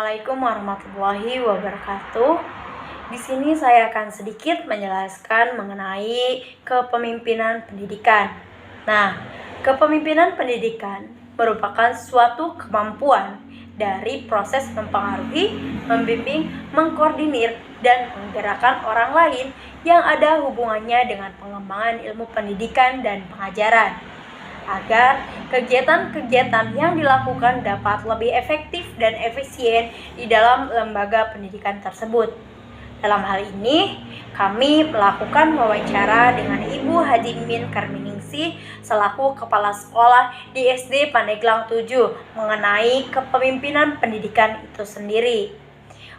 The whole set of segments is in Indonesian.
Assalamualaikum warahmatullahi wabarakatuh. Di sini saya akan sedikit menjelaskan mengenai kepemimpinan pendidikan. Nah, kepemimpinan pendidikan merupakan suatu kemampuan dari proses mempengaruhi, membimbing, mengkoordinir, dan menggerakkan orang lain yang ada hubungannya dengan pengembangan ilmu pendidikan dan pengajaran, agar kegiatan-kegiatan yang dilakukan dapat lebih efektif dan efisien di dalam lembaga pendidikan tersebut. Dalam hal ini, kami melakukan wawancara dengan Ibu Haji Mimin Karminingsih selaku Kepala Sekolah di SD Pandeglang 7 mengenai kepemimpinan pendidikan itu sendiri.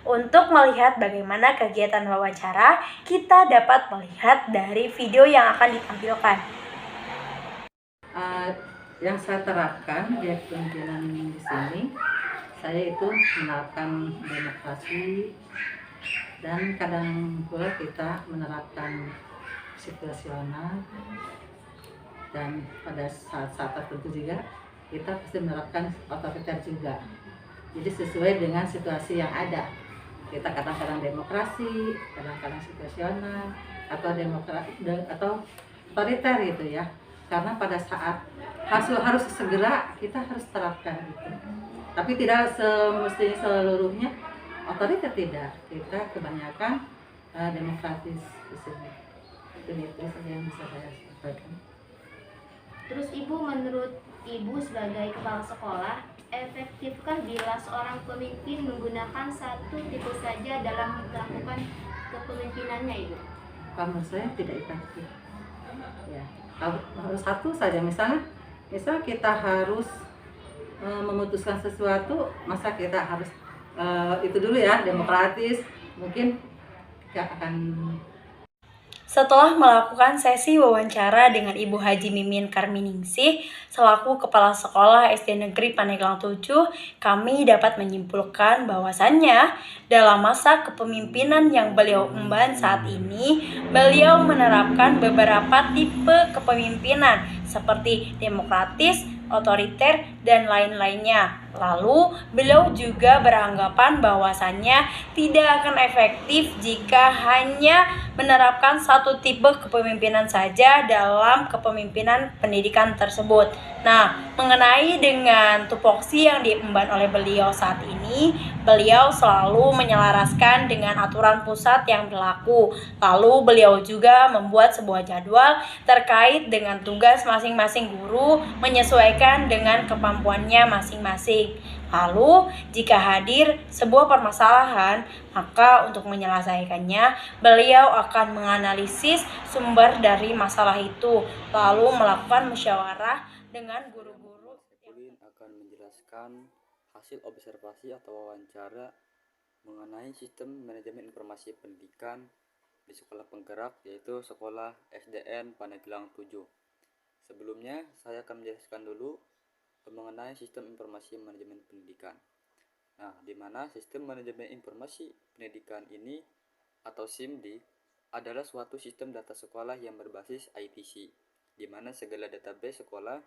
Untuk melihat bagaimana kegiatan wawancara, kita dapat melihat dari video yang akan ditampilkan. Yang saya terapkan di kepemimpinan di sini, saya itu menerapkan demokrasi dan kadang pula kita menerapkan situasional, dan pada saat-saat tertentu juga kita pasti menerapkan otoriter juga. Jadi sesuai dengan situasi yang ada. Kita kadang-kadang demokrasi, kadang-kadang situasional, atau atau otoriter gitu ya. Karena pada saat harus segera kita harus terapkan itu. Tapi tidak semestinya seluruhnya otoriter, tidak. Kita kebanyakan demokratis di sini. Itu saja yang bisa saya sampaikan. Terus Ibu, menurut Ibu sebagai kepala sekolah, efektifkah bila seorang pemimpin menggunakan satu tipe saja dalam melakukan kepemimpinannya, Ibu? Kalau menurut saya tidak efektif. Ya, harus satu saja. Misalnya kita harus memutuskan sesuatu, masa kita harus itu dulu ya, demokratis, mungkin gak akan. Setelah melakukan sesi wawancara dengan Ibu Haji Mimin Karminingsih selaku Kepala Sekolah SD Negeri Pandeglang 7, kami dapat menyimpulkan bahwasannya dalam masa kepemimpinan yang beliau emban saat ini, beliau menerapkan beberapa tipe kepemimpinan seperti demokratis, otoriter, dan lain-lainnya. Lalu, beliau juga beranggapan bahwasannya tidak akan efektif jika hanya menerapkan satu tipe kepemimpinan saja dalam kepemimpinan pendidikan tersebut. Nah, mengenai dengan tupoksi yang diemban oleh beliau saat ini, beliau selalu menyelaraskan dengan aturan pusat yang berlaku. Lalu beliau juga membuat sebuah jadwal terkait dengan tugas masing-masing guru menyesuaikan dengan kemampuannya masing-masing. Lalu, jika hadir sebuah permasalahan, maka untuk menyelesaikannya, beliau akan menganalisis sumber dari masalah itu, lalu melakukan musyawarah dengan guru-guru. Ulin akan menjelaskan hasil observasi atau wawancara mengenai sistem manajemen informasi pendidikan di sekolah penggerak, yaitu sekolah SDN Pandeglang 7. Sebelumnya, saya akan menjelaskan dulu mengenai sistem informasi manajemen pendidikan. Nah, di mana sistem manajemen informasi pendidikan ini atau SIMD adalah suatu sistem data sekolah yang berbasis ITC, di mana segala database sekolah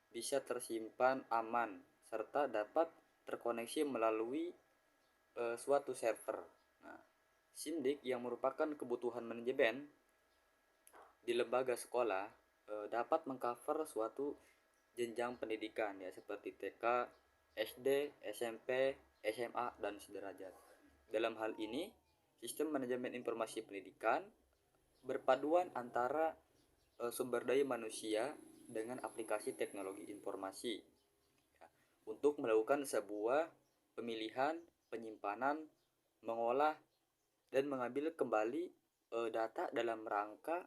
bisa tersimpan aman serta dapat terkoneksi melalui suatu server. Nah, SIMDIK yang merupakan kebutuhan manajemen di lembaga sekolah dapat mengcover suatu jenjang pendidikan ya, seperti TK, SD, SMP, SMA, dan sederajat. Dalam hal ini, sistem manajemen informasi pendidikan berpaduan antara sumber daya manusia dengan aplikasi teknologi informasi ya, untuk melakukan sebuah pemilihan, penyimpanan, mengolah, dan mengambil kembali data dalam rangka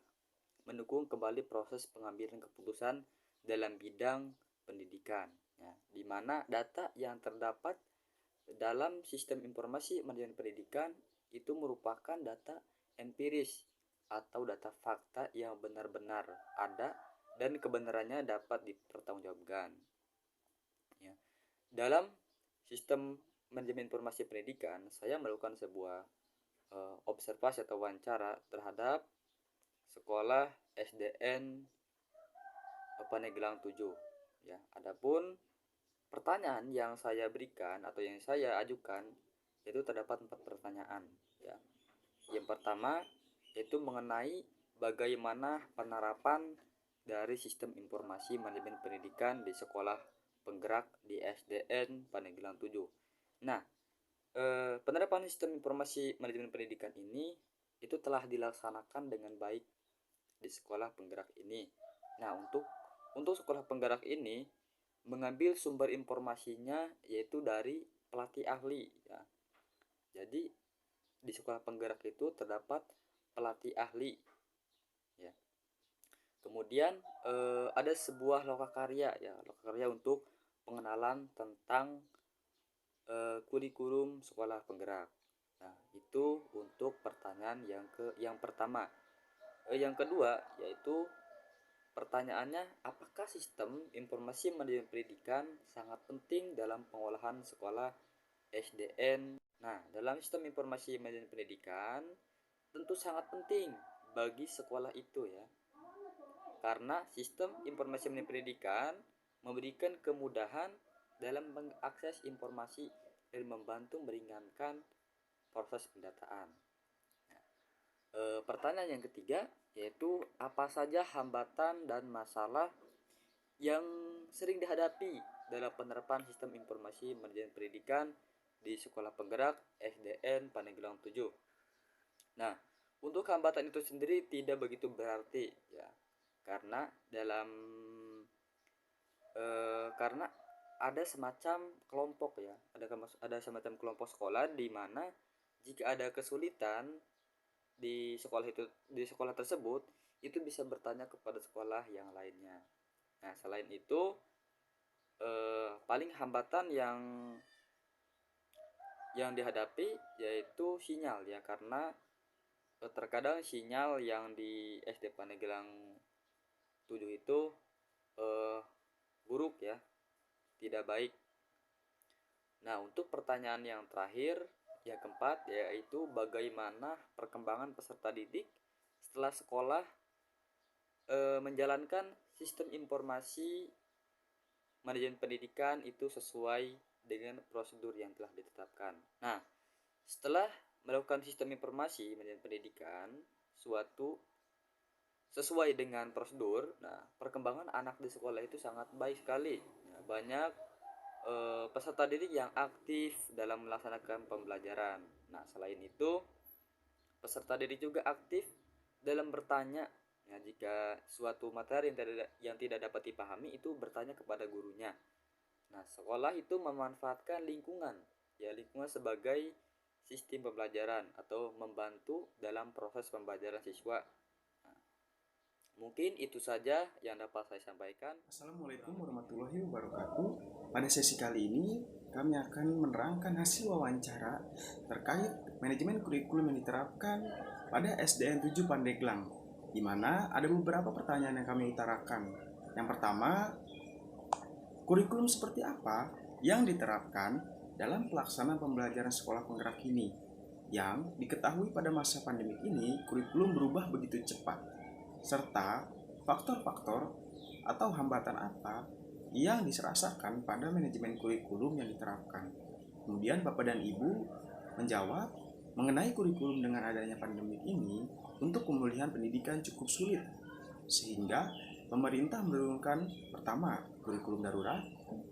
mendukung kembali proses pengambilan keputusan dalam bidang pendidikan ya, di mana data yang terdapat dalam sistem informasi manajemen pendidikan itu merupakan data empiris atau data fakta yang benar-benar ada dan kebenarannya dapat dipertanggungjawabkan ya. Dalam sistem manajemen informasi pendidikan, saya melakukan sebuah observasi atau wawancara terhadap sekolah SDN Pandeglang 7 ya. Adapun pertanyaan yang saya berikan atau yang saya ajukan yaitu terdapat 4 pertanyaan ya. Yang pertama yaitu mengenai bagaimana penerapan dari sistem informasi manajemen pendidikan di sekolah penggerak di SDN Pandeglang 7. Nah, penerapan sistem informasi manajemen pendidikan ini itu telah dilaksanakan dengan baik di sekolah penggerak ini. Nah, untuk sekolah penggerak ini mengambil sumber informasinya yaitu dari pelatih ahli ya. Jadi di sekolah penggerak itu terdapat pelatih ahli ya. Kemudian ada sebuah lokakarya ya, lokakarya untuk pengenalan tentang kurikulum sekolah penggerak. Nah, itu untuk pertanyaan yang pertama. Yang kedua yaitu pertanyaannya, apakah sistem informasi manajemen pendidikan sangat penting dalam pengolahan sekolah SDN? Nah, dalam sistem informasi manajemen pendidikan tentu sangat penting bagi sekolah itu ya. Karena sistem informasi manajemen pendidikan memberikan kemudahan dalam mengakses informasi dan membantu meringankan proses pendataan. Pertanyaan yang ketiga yaitu apa saja hambatan dan masalah yang sering dihadapi dalam penerapan sistem informasi manajemen pendidikan di sekolah penggerak SDN Pandeglang 7. Nah, untuk hambatan itu sendiri tidak begitu berarti ya, karena karena ada semacam kelompok ya, ada semacam kelompok sekolah di mana jika ada kesulitan di sekolah tersebut itu bisa bertanya kepada sekolah yang lainnya. Nah, selain itu paling hambatan yang dihadapi yaitu sinyal ya, karena terkadang sinyal yang di SD Pandeglang 7 itu buruk ya, tidak baik. Nah, untuk pertanyaan yang terakhir yang keempat yaitu bagaimana perkembangan peserta didik setelah sekolah menjalankan sistem informasi manajemen pendidikan itu sesuai dengan prosedur yang telah ditetapkan. Nah, setelah melakukan sistem informasi manajemen pendidikan sesuai dengan prosedur, nah perkembangan anak di sekolah itu sangat baik sekali. Nah, banyak peserta didik yang aktif dalam melaksanakan pembelajaran. Nah, selain itu peserta didik juga aktif dalam bertanya. Nah, jika suatu materi yang tidak dapat dipahami itu bertanya kepada gurunya. Nah, sekolah itu memanfaatkan lingkungan sebagai sistem pembelajaran atau membantu dalam proses pembelajaran siswa. Mungkin itu saja yang dapat saya sampaikan. Assalamualaikum warahmatullahi wabarakatuh. Pada sesi kali ini kami akan menerangkan hasil wawancara terkait manajemen kurikulum yang diterapkan pada SDN 7 Pandeglang, di mana ada beberapa pertanyaan yang kami utarakan. Yang pertama, kurikulum seperti apa yang diterapkan dalam pelaksanaan pembelajaran sekolah penggerak ini? Yang diketahui pada masa pandemi ini, kurikulum berubah begitu cepat, serta faktor-faktor atau hambatan apa yang dirasakan pada manajemen kurikulum yang diterapkan. Kemudian Bapak dan Ibu menjawab mengenai kurikulum dengan adanya pandemi ini untuk pemulihan pendidikan cukup sulit, sehingga pemerintah menurunkan pertama kurikulum darurat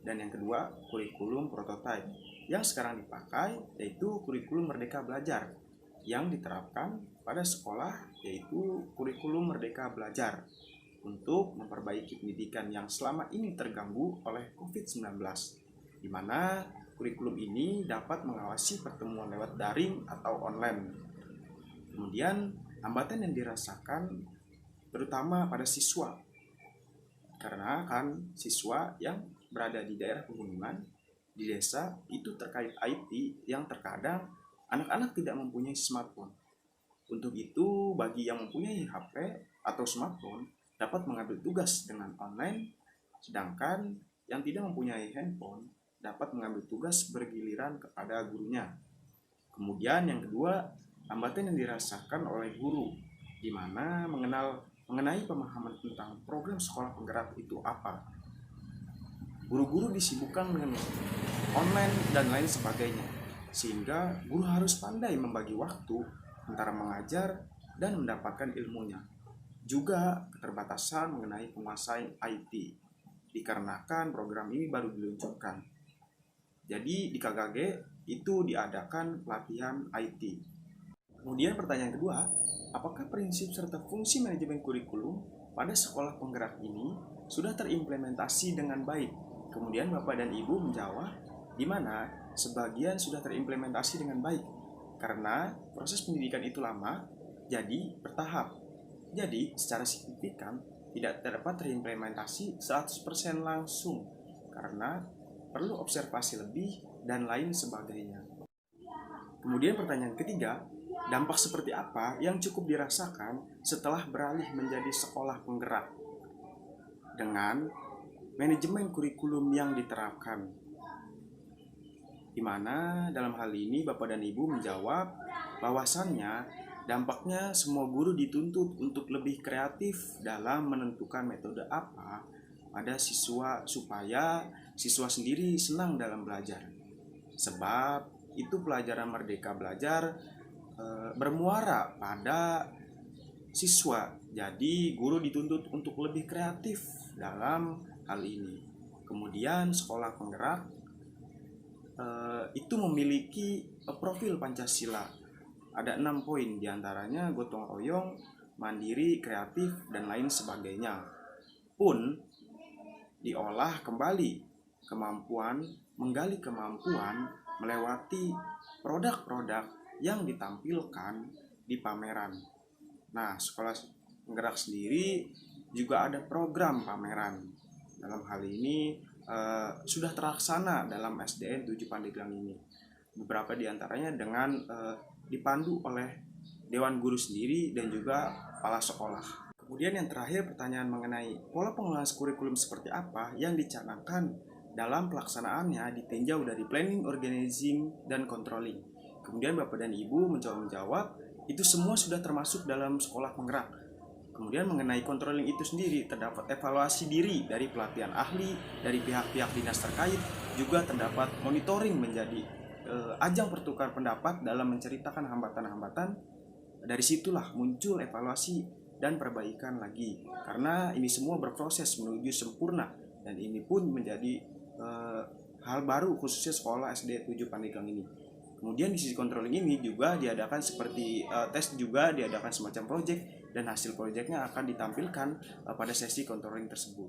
dan yang kedua kurikulum prototipe yang sekarang dipakai, yaitu kurikulum Merdeka Belajar yang diterapkan pada sekolah, yaitu kurikulum Merdeka Belajar untuk memperbaiki pendidikan yang selama ini terganggu oleh COVID-19, di mana kurikulum ini dapat mengawasi pertemuan lewat daring atau online. Kemudian hambatan yang dirasakan terutama pada siswa, karena kan siswa yang berada di daerah pegunungan, di desa itu terkait IT yang terkadang anak-anak tidak mempunyai smartphone. Untuk itu, bagi yang mempunyai HP atau smartphone dapat mengambil tugas dengan online, sedangkan yang tidak mempunyai handphone dapat mengambil tugas bergiliran kepada gurunya. Kemudian yang kedua, hambatan yang dirasakan oleh guru, di mana mengenai pemahaman tentang program sekolah penggerak itu apa. Guru-guru disibukkan dengan online dan lain sebagainya, sehingga guru harus pandai membagi waktu antara mengajar dan mendapatkan ilmunya. Juga keterbatasan mengenai penguasaan IT, dikarenakan program ini baru diluncurkan. Jadi di KKG itu diadakan pelatihan IT. Kemudian pertanyaan kedua, apakah prinsip serta fungsi manajemen kurikulum pada sekolah penggerak ini sudah terimplementasi dengan baik? Kemudian Bapak dan Ibu menjawab, di mana sebagian sudah terimplementasi dengan baik. Karena proses pendidikan itu lama, jadi bertahap. Jadi secara signifikan tidak dapat terimplementasi 100% langsung, karena perlu observasi lebih dan lain sebagainya. Kemudian pertanyaan ketiga, dampak seperti apa yang cukup dirasakan setelah beralih menjadi sekolah penggerak dengan manajemen kurikulum yang diterapkan? Di mana dalam hal ini Bapak dan Ibu menjawab bahwasannya dampaknya semua guru dituntut untuk lebih kreatif dalam menentukan metode apa pada siswa supaya siswa sendiri senang dalam belajar. Sebab itu pelajaran Merdeka Belajar bermuara pada siswa. Jadi guru dituntut untuk lebih kreatif dalam hal ini. Kemudian sekolah penggerak itu memiliki profil Pancasila. Ada 6 poin, diantaranya gotong royong, mandiri, kreatif, dan lain sebagainya. Pun diolah kembali kemampuan, menggali kemampuan melewati produk-produk yang ditampilkan di pameran. Nah, sekolah penggerak sendiri juga ada program pameran. Dalam hal ini sudah terlaksana dalam SDN 7 Pandeglang ini. Beberapa diantaranya dengan dipandu oleh Dewan Guru sendiri dan juga kepala sekolah. Kemudian yang terakhir, pertanyaan mengenai pola pengelolaan kurikulum seperti apa yang dicanangkan dalam pelaksanaannya ditinjau dari planning, organizing, dan controlling. Kemudian Bapak dan Ibu menjawab itu semua sudah termasuk dalam sekolah penggerak. Kemudian mengenai controlling itu sendiri, terdapat evaluasi diri dari pelatihan ahli, dari pihak-pihak dinas terkait, juga terdapat monitoring menjadi ajang pertukar pendapat dalam menceritakan hambatan-hambatan. Dari situlah muncul evaluasi dan perbaikan lagi. Karena ini semua berproses menuju sempurna, dan ini pun menjadi hal baru khususnya sekolah SD 7 Pandeglang ini. Kemudian di sisi controlling ini juga diadakan seperti tes, juga diadakan semacam project, dan hasil proyeknya akan ditampilkan pada sesi controlling tersebut.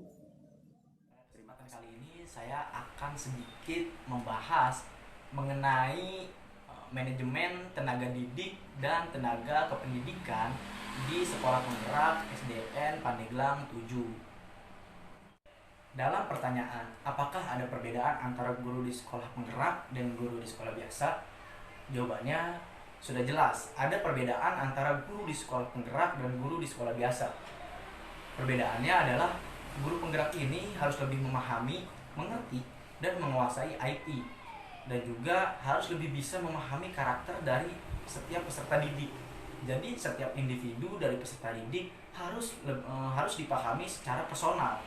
Kesempatan kali ini saya akan sedikit membahas mengenai manajemen tenaga didik dan tenaga kependidikan di Sekolah Penggerak SDN Pandeglang 7. Dalam pertanyaan, apakah ada perbedaan antara guru di sekolah penggerak dan guru di sekolah biasa? Jawabannya sudah jelas, ada perbedaan antara guru di sekolah penggerak dan guru di sekolah biasa. Perbedaannya adalah guru penggerak ini harus lebih memahami, mengerti, dan menguasai IT, dan juga harus lebih bisa memahami karakter dari setiap peserta didik. Jadi setiap individu dari peserta didik harus dipahami secara personal.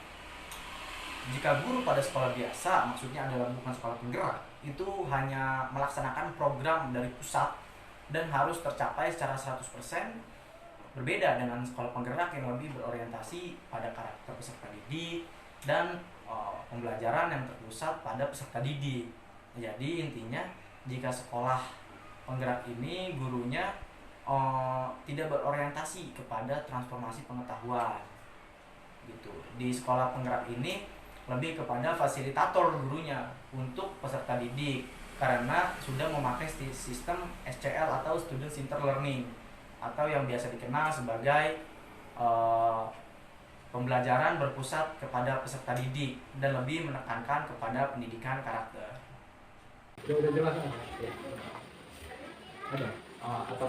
Jika guru pada sekolah biasa, maksudnya adalah bukan sekolah penggerak, itu hanya melaksanakan program dari pusat dan harus tercapai secara 100%, berbeda dengan sekolah penggerak yang lebih berorientasi pada karakter peserta didik dan pembelajaran yang terpusat pada peserta didik. Jadi intinya, jika sekolah penggerak ini gurunya tidak berorientasi kepada transformasi pengetahuan gitu. Di sekolah penggerak ini lebih kepada fasilitator gurunya untuk peserta didik, karena sudah memakai sistem SCL atau Student Centered Learning, atau yang biasa dikenal sebagai pembelajaran berpusat kepada peserta didik dan lebih menekankan kepada pendidikan karakter. Udah jelas ada apa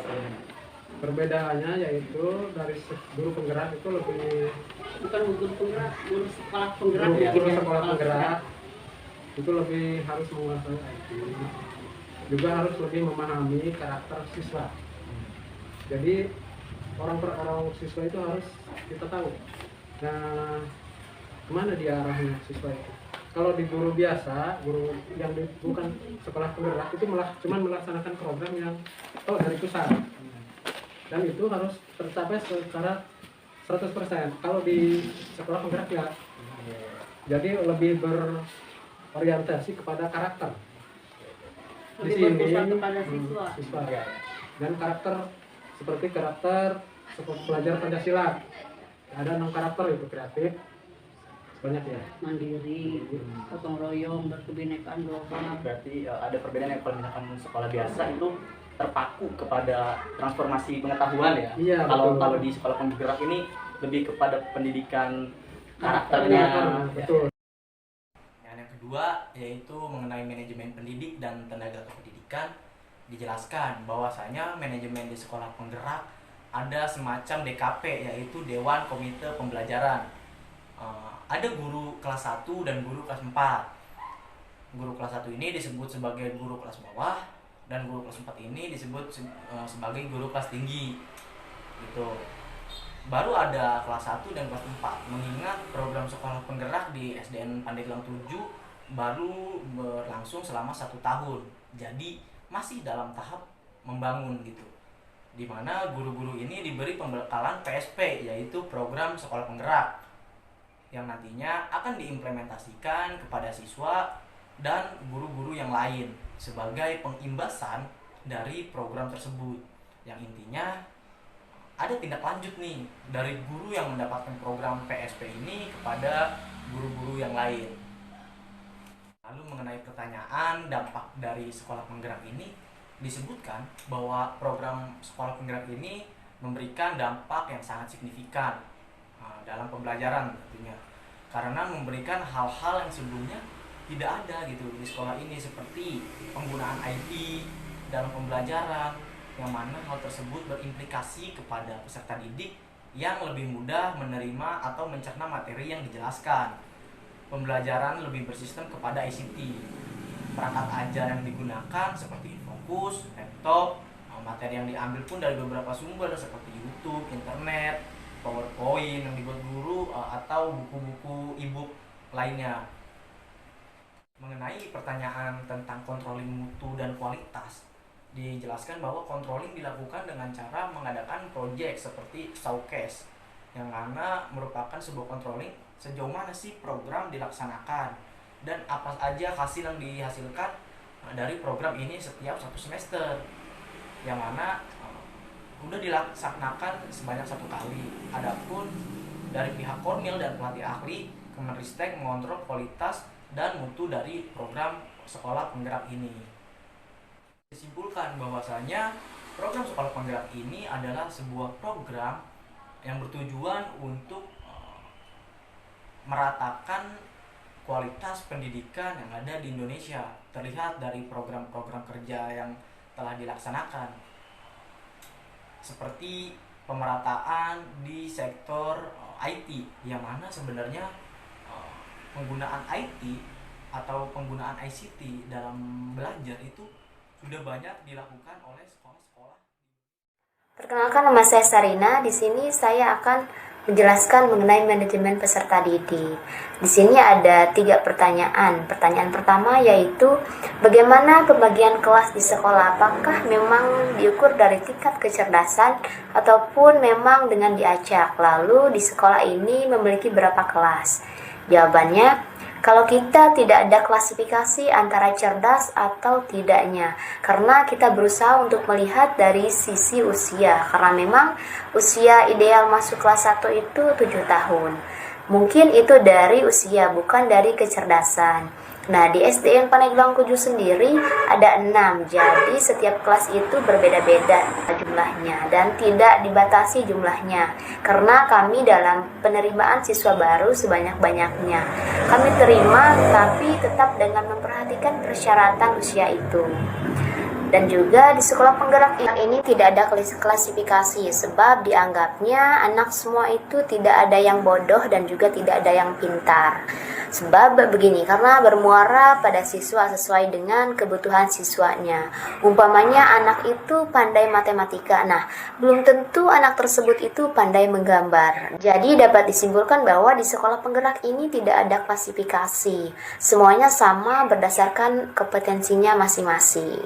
perbedaannya, yaitu dari guru penggerak itu lebih bukan guru penggerak, guru sekolah penggerak ya. Guru sekolah penggerak itu lebih harus menguasai IT, juga harus lebih memahami karakter siswa. Jadi orang per orang siswa itu harus kita tahu. Nah, kemana dia arahnya siswa itu? kalau di guru biasa, guru yang bukan sekolah penggerak itu cuma melaksanakan program yang dari pusat. Dan itu harus tercapai secara 100%. Kalau di sekolah penggerak ya, jadi lebih berorientasi kepada karakter. Di Lebih sini berpusat kepada siswa. Dan karakter seperti karakter pelajar Pancasila. Ada 6 karakter itu kreatif. Banyak ya. Mandiri, gotong royong, berkebinekaan, global. Berarti ada perbedaan yang kalau misalkan sekolah biasa itu terpaku kepada transformasi pengetahuan ya. Iya, Kalau betul. di sekolah penggerak ini lebih kepada pendidikan karakternya. Betul. Dan yang kedua yaitu mengenai manajemen pendidik dan tenaga kependidikan. Dijelaskan bahwasanya manajemen di sekolah penggerak ada semacam DKP, yaitu Dewan Komite Pembelajaran. Ada guru kelas 1 dan guru kelas 4. Guru kelas 1 ini disebut sebagai guru kelas bawah, dan guru kelas 4 ini disebut sebagai guru kelas tinggi. Gitu. Baru ada kelas 1 dan kelas 4. Mengingat program sekolah penggerak di SDN Pandeglang 7 baru berlangsung selama 1 tahun. Jadi masih dalam tahap membangun gitu. Di mana guru-guru ini diberi pembekalan PSP, yaitu program sekolah penggerak, yang nantinya akan diimplementasikan kepada siswa dan guru-guru yang lain sebagai pengimbasan dari program tersebut, yang intinya ada tindak lanjut nih dari guru yang mendapatkan program PSP ini kepada guru-guru yang lain. Lalu mengenai pertanyaan dampak dari sekolah penggerak ini, disebutkan bahwa program sekolah penggerak ini memberikan dampak yang sangat signifikan dalam pembelajaran tentunya, karena memberikan hal-hal yang sebelumnya tidak ada gitu di sekolah ini, seperti penggunaan IT dalam pembelajaran, yang mana hal tersebut berimplikasi kepada peserta didik yang lebih mudah menerima atau mencerna materi yang dijelaskan. Pembelajaran lebih bersistem kepada ICT, perangkat ajar yang digunakan seperti Infokus, laptop, materi yang diambil pun dari beberapa sumber seperti YouTube, internet, PowerPoint yang dibuat guru, atau buku-buku e-book lainnya. Mengenai pertanyaan tentang controlling mutu dan kualitas, dijelaskan bahwa controlling dilakukan dengan cara mengadakan proyek seperti showcase, yang mana merupakan sebuah controlling sejauh mana sih program dilaksanakan dan apa aja hasil yang dihasilkan dari program ini setiap 1 semester, yang mana udah dilaksanakan sebanyak 1 kali. Adapun dari pihak Kornil dan pelatih ahli, Kemenristek mengontrol kualitas dan mutu dari program sekolah penggerak ini. Disimpulkan bahwasanya program sekolah penggerak ini adalah sebuah program yang bertujuan untuk meratakan kualitas pendidikan yang ada di Indonesia, terlihat dari program-program kerja yang telah dilaksanakan, seperti pemerataan di sektor IT, yang mana sebenarnya penggunaan IT atau penggunaan ICT dalam belajar itu sudah banyak dilakukan oleh sekolah-sekolah. Perkenalkan, nama saya Sarina. Di sini saya akan menjelaskan mengenai manajemen peserta didik. Di sini ada 3 pertanyaan. Pertanyaan pertama yaitu bagaimana pembagian kelas di sekolah? Apakah memang diukur dari tingkat kecerdasan ataupun memang dengan diacak? Lalu di sekolah ini memiliki berapa kelas? Jawabannya, kalau kita tidak ada klasifikasi antara cerdas atau tidaknya, karena kita berusaha untuk melihat dari sisi usia, karena memang usia ideal masuk kelas 1 itu 7 tahun. Mungkin itu dari usia, bukan dari kecerdasan. Nah, di SDN Pandeglang 7 sendiri ada 6, jadi setiap kelas itu berbeda-beda jumlahnya dan tidak dibatasi jumlahnya, karena kami dalam penerimaan siswa baru sebanyak-banyaknya. Kami terima tapi tetap dengan memperhatikan persyaratan usia itu. Dan juga di sekolah penggerak ini tidak ada klasifikasi, sebab dianggapnya anak semua itu tidak ada yang bodoh dan juga tidak ada yang pintar. Sebab begini, karena bermuara pada siswa sesuai dengan kebutuhan siswanya. Umpamanya anak itu pandai matematika, nah belum tentu anak tersebut itu pandai menggambar. Jadi dapat disimpulkan bahwa di sekolah penggerak ini tidak ada klasifikasi. Semuanya sama berdasarkan kompetensinya masing-masing.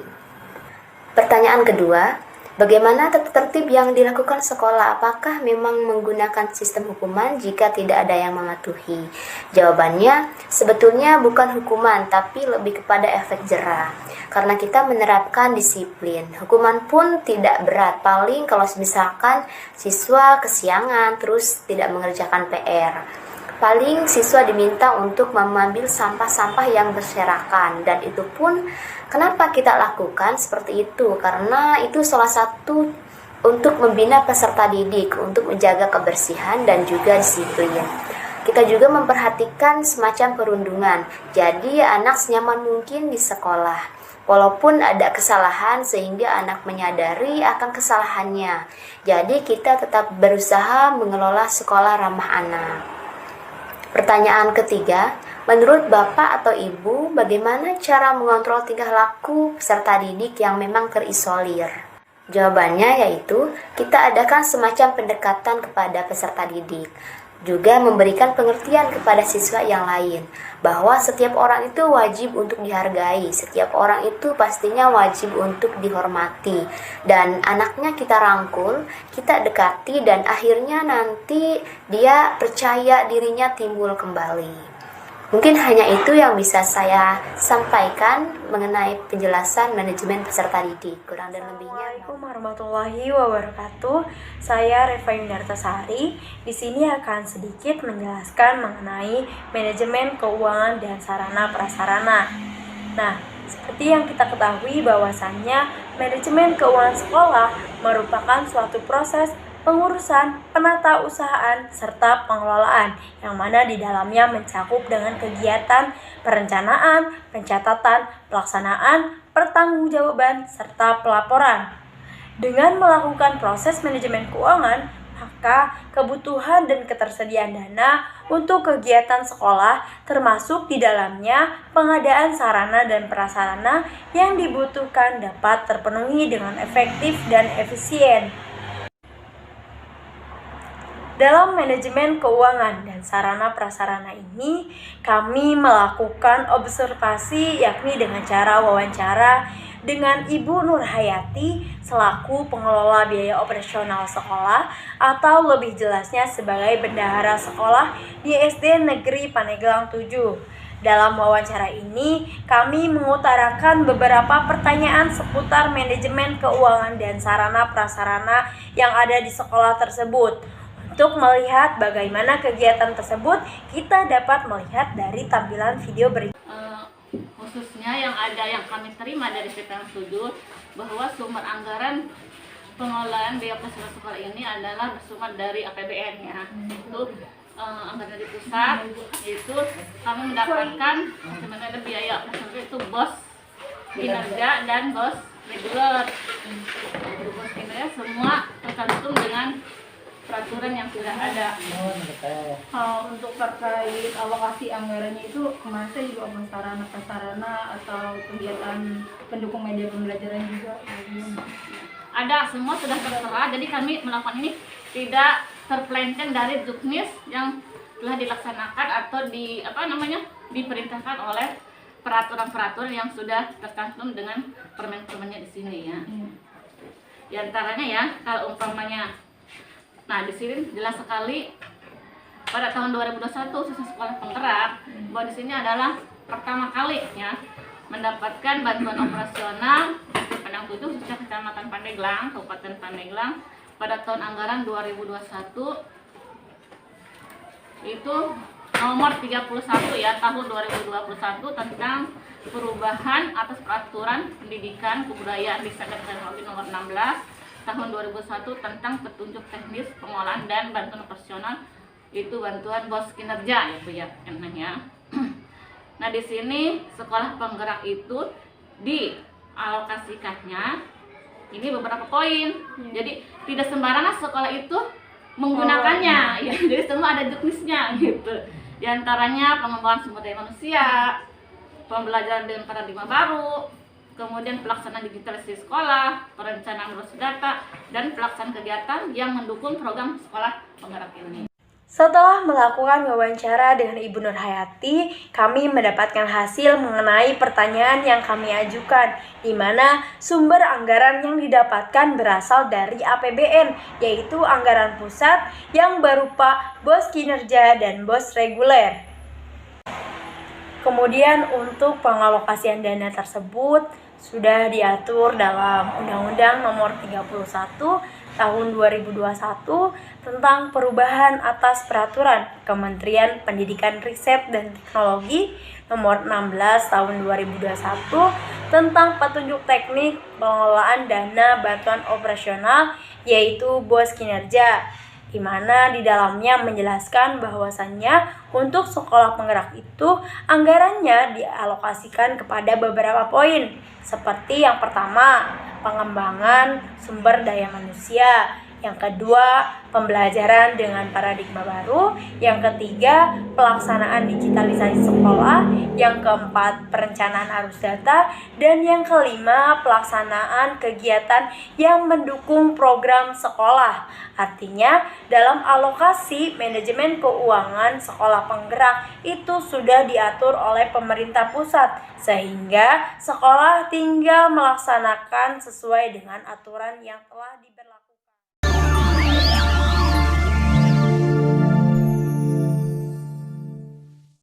Pertanyaan kedua, bagaimana tata tertib yang dilakukan sekolah? Apakah memang menggunakan sistem hukuman jika tidak ada yang mematuhi? Jawabannya, sebetulnya bukan hukuman, tapi lebih kepada efek jera. Karena kita menerapkan disiplin. Hukuman pun tidak berat, paling kalau misalkan siswa kesiangan terus tidak mengerjakan PR. Paling siswa diminta untuk mengambil sampah-sampah yang berserakan, dan itu pun kenapa kita lakukan seperti itu? Karena itu salah satu untuk membina peserta didik, untuk menjaga kebersihan dan juga disiplin. Kita juga memperhatikan semacam perundungan, jadi anak senyaman mungkin di sekolah. Walaupun ada kesalahan sehingga anak menyadari akan kesalahannya. Jadi kita tetap berusaha mengelola sekolah ramah anak. Pertanyaan ketiga, menurut Bapak atau Ibu, bagaimana cara mengontrol tingkah laku peserta didik yang memang terisolir? Jawabannya yaitu, kita adakan semacam pendekatan kepada peserta didik. Juga memberikan pengertian kepada siswa yang lain, bahwa setiap orang itu wajib untuk dihargai, setiap orang itu pastinya wajib untuk dihormati. Dan anaknya kita rangkul, kita dekati, dan akhirnya nanti dia percaya dirinya timbul kembali. Mungkin hanya itu yang bisa saya sampaikan mengenai penjelasan manajemen peserta didik. Kurang dan lebihnya. Assalamualaikum warahmatullahi wabarakatuh. Saya Reva Yunartasari. Di sini akan sedikit menjelaskan mengenai manajemen keuangan dan sarana prasarana. Nah, seperti yang kita ketahui bahwasannya manajemen keuangan sekolah merupakan suatu proses pengurusan, penatausahaan, serta pengelolaan yang mana di dalamnya mencakup dengan kegiatan perencanaan, pencatatan, pelaksanaan, pertanggungjawaban, serta pelaporan. Dengan melakukan proses manajemen keuangan, maka kebutuhan dan ketersediaan dana untuk kegiatan sekolah termasuk di dalamnya pengadaan sarana dan prasarana yang dibutuhkan dapat terpenuhi dengan efektif dan efisien. Dalam manajemen keuangan dan sarana prasarana ini, kami melakukan observasi yakni dengan cara wawancara dengan Ibu Nurhayati selaku pengelola biaya operasional sekolah atau lebih jelasnya sebagai bendahara sekolah di SD Negeri Pandeglang 7. Dalam wawancara ini, kami mengutarakan beberapa pertanyaan seputar manajemen keuangan dan sarana prasarana yang ada di sekolah tersebut. Untuk melihat bagaimana kegiatan tersebut, kita dapat melihat dari tampilan video berikut. Khususnya yang kami terima dari PPM 7 bahwa sumber anggaran pengelolaan biaya operasional sekolah ini adalah bersumber dari APBN ya. Itu anggaran dari pusat, itu kami mendapatkan sebenarnya biaya operasional itu bos kinerja dan bos reguler. Bos kinerja semua tercantum dengan peraturan yang sudah ada. Untuk terkait alokasi anggarannya itu kemarin saya juga sarana prasarana atau kegiatan pendukung media pembelajaran juga. Ada, semua sudah tertera, jadi kami melakukan ini tidak terpelenceng dari juknis yang telah dilaksanakan atau diperintahkan oleh peraturan-peraturan yang sudah tercantum dengan permen-permennya di sini ya. Di antaranya ya, kalau umpamanya, nah di sini jelas sekali pada tahun 2021 khususnya sekolah penggerak bahwa di sini adalah pertama kalinya mendapatkan bantuan operasional di Padang 7 khususnya Kecamatan Pandeglang, Kabupaten Pandeglang pada tahun anggaran 2021 itu nomor 31 ya tahun 2021 tentang perubahan atas peraturan pendidikan kebudayaan riset dan teknologi nomor 16 tahun 2001 tentang petunjuk teknis pengolahan dan bantuan operasional, itu bantuan bos kinerja ya Bu ya enaknya. Nah di sini sekolah penggerak itu dialokasikannya ini beberapa poin. Jadi tidak sembarangan sekolah itu menggunakannya ya. Jadi semua ada juknisnya gitu. Di antaranya pengembangan sumber daya manusia, pembelajaran dengan paradigma baru, kemudian pelaksanaan digitalisasi sekolah, perencanaan berbasis data, dan pelaksanaan kegiatan yang mendukung program sekolah penggerak ini. Setelah melakukan wawancara dengan Ibu Nur Hayati, kami mendapatkan hasil mengenai pertanyaan yang kami ajukan, di mana sumber anggaran yang didapatkan berasal dari APBN, yaitu anggaran pusat yang berupa BOS kinerja dan BOS reguler. Kemudian untuk pengalokasian dana tersebut sudah diatur dalam Undang-Undang Nomor 31 Tahun 2021 tentang perubahan atas Peraturan Kementerian Pendidikan Riset dan Teknologi Nomor 16 Tahun 2021 tentang petunjuk teknik pengelolaan dana bantuan operasional, yaitu BOS kinerja, di mana di dalamnya menjelaskan bahwasannya untuk sekolah penggerak itu anggarannya dialokasikan kepada beberapa poin, seperti yang pertama, pengembangan sumber daya manusia, yang kedua, pembelajaran dengan paradigma baru, yang ketiga, pelaksanaan digitalisasi sekolah, yang keempat, perencanaan arus data, dan yang kelima, pelaksanaan kegiatan yang mendukung program sekolah. Artinya, dalam alokasi manajemen keuangan sekolah penggerak itu sudah diatur oleh pemerintah pusat, sehingga sekolah tinggal melaksanakan sesuai dengan aturan yang telah diberlakukan.